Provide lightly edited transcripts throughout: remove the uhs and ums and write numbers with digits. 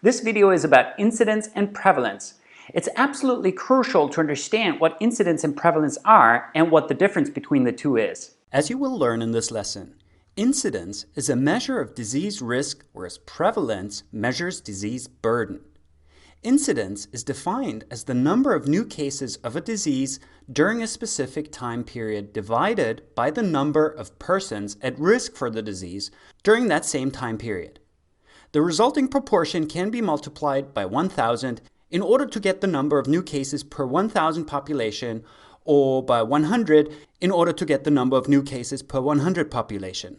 This video is about incidence and prevalence. It's absolutely crucial to understand what incidence and prevalence are and what the difference between the two is. As you will learn in this lesson, incidence is a measure of disease risk, whereas prevalence measures disease burden. Incidence is defined as the number of new cases of a disease during a specific time period divided by the number of persons at risk for the disease during that same time period. The resulting proportion can be multiplied by 1,000 in order to get the number of new cases per 1,000 population, or by 100 in order to get the number of new cases per 100 population.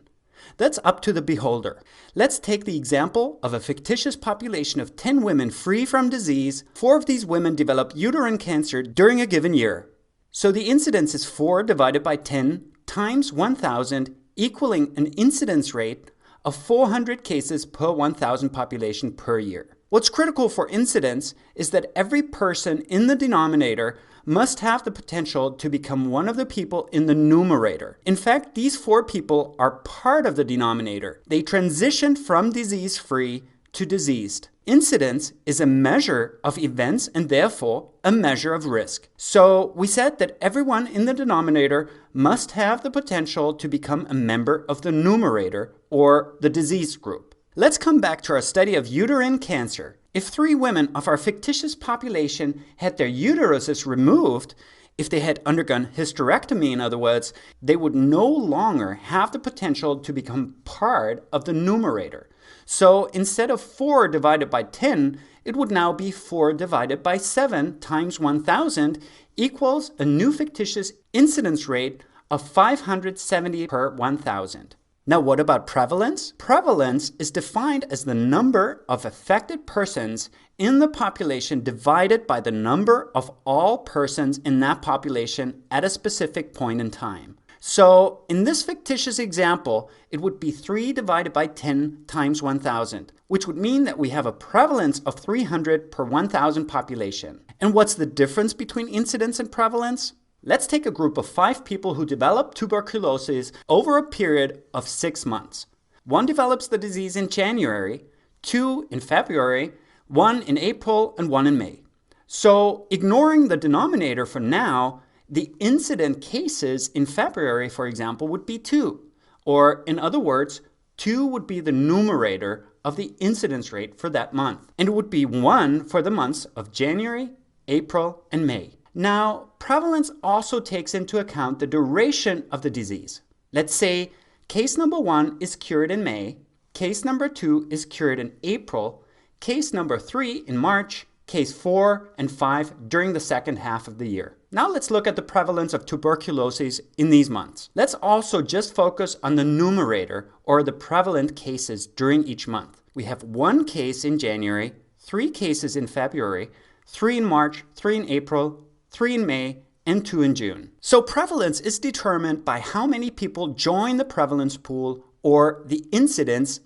That's up to the beholder. Let's take the example of a fictitious population of 10 women free from disease. 4 of these women develop uterine cancer during a given year. So the incidence is 4 divided by 10 times 1,000, equaling an incidence rate of 400 cases per 1,000 population per year. What's critical for incidence is that every person in the denominator must have the potential to become one of the people in the numerator. In fact, these 4 people are part of the denominator. They transitioned from disease-free to diseased. Incidence is a measure of events and therefore a measure of risk. So we said that everyone in the denominator must have the potential to become a member of the numerator or the disease group. Let's come back to our study of uterine cancer. If 3 women of our fictitious population had their uteruses removed, if they had undergone hysterectomy, in other words, they would no longer have the potential to become part of the numerator. So instead of 4 divided by 10, it would now be 4 divided by 7 times 1,000 equals a new fictitious incidence rate of 570 per 1,000. Now, what about prevalence? Prevalence is defined as the number of affected persons in the population divided by the number of all persons in that population at a specific point in time. So, in this fictitious example, it would be 3 divided by 10 times 1,000, which would mean that we have a prevalence of 300 per 1,000 population. And what's the difference between incidence and prevalence? Let's take a group of 5 people who develop tuberculosis over a period of 6 months. 1 develops the disease in January, 2 in February, 1 in April, and 1 in May. So, ignoring the denominator for now, the incident cases in February, for example, would be 2. Or, in other words, 2 would be the numerator of the incidence rate for that month. And it would be 1 for the months of January, April, and May. Now, prevalence also takes into account the duration of the disease. Let's say case number 1 is cured in May, case number 2 is cured in April, case number 3 in March, case 4 and 5 during the second half of the year. Now let's look at the prevalence of tuberculosis in these months. Let's also just focus on the numerator or the prevalent cases during each month. We have 1 case in January, 3 cases in February, 3 in March, 3 in April, 3 in May, and 2 in June. So prevalence is determined by how many people join the prevalence pool or the incidence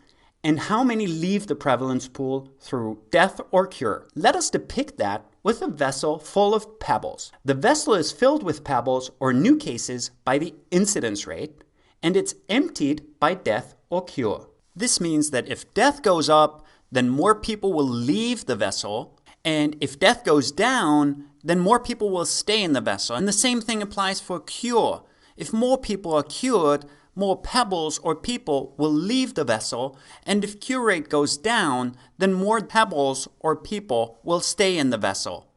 and how many leave the prevalence pool through death or cure. Let us depict that with a vessel full of pebbles. The vessel is filled with pebbles or new cases by the incidence rate, and it's emptied by death or cure. This means that if death goes up, then more people will leave the vessel, and if death goes down, then more people will stay in the vessel. And the same thing applies for cure. If more people are cured, more pebbles or people will leave the vessel. And if cure rate goes down, then more pebbles or people will stay in the vessel.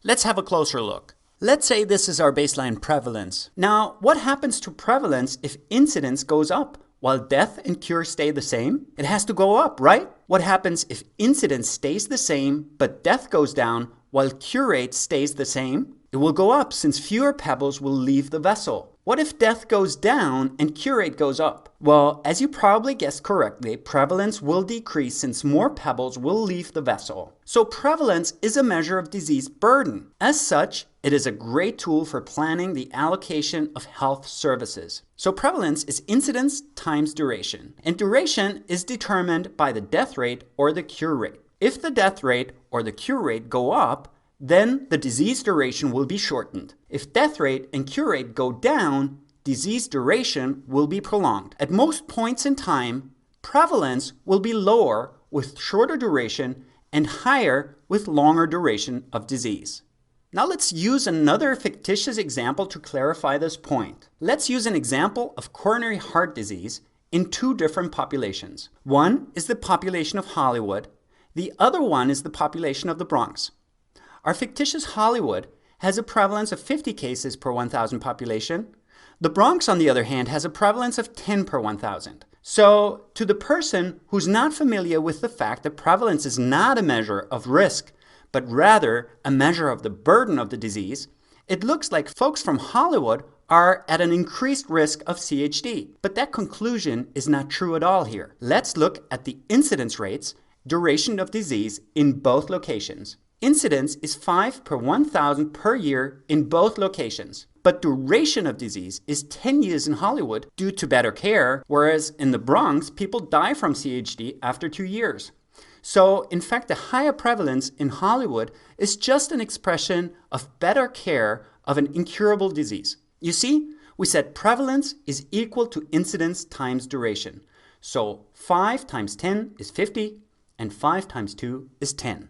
Let's have a closer look. Let's say this is our baseline prevalence. Now, what happens to prevalence if incidence goes up? While death and cure stay the same? It has to go up, right? What happens if incidence stays the same, but death goes down, while cure rate stays the same? It will go up since fewer pebbles will leave the vessel. What if death goes down and cure rate goes up? Well, as you probably guessed correctly, prevalence will decrease since more pebbles will leave the vessel. So prevalence is a measure of disease burden. As such, it is a great tool for planning the allocation of health services. So prevalence is incidence times duration. And duration is determined by the death rate or the cure rate. If the death rate or the cure rate go up, then the disease duration will be shortened. If death rate and cure rate go down, disease duration will be prolonged. At most points in time, prevalence will be lower with shorter duration and higher with longer duration of disease. Now let's use another fictitious example to clarify this point. Let's use an example of coronary heart disease in two different populations. One is the population of Hollywood. The other one is the population of the Bronx. Our fictitious Hollywood has a prevalence of 50 cases per 1,000 population. The Bronx, on the other hand, has a prevalence of 10 per 1,000. So, to the person who's not familiar with the fact that prevalence is not a measure of risk, but rather a measure of the burden of the disease, it looks like folks from Hollywood are at an increased risk of CHD. But that conclusion is not true at all here. Let's look at the incidence rates, duration of disease in both locations. Incidence is 5 per 1,000 per year in both locations. But duration of disease is 10 years in Hollywood due to better care, whereas in the Bronx, people die from CHD after 2 years. So, in fact, the higher prevalence in Hollywood is just an expression of better care of an incurable disease. You see, we said prevalence is equal to incidence times duration. So 5 times 10 is 50, and 5 times 2 is 10.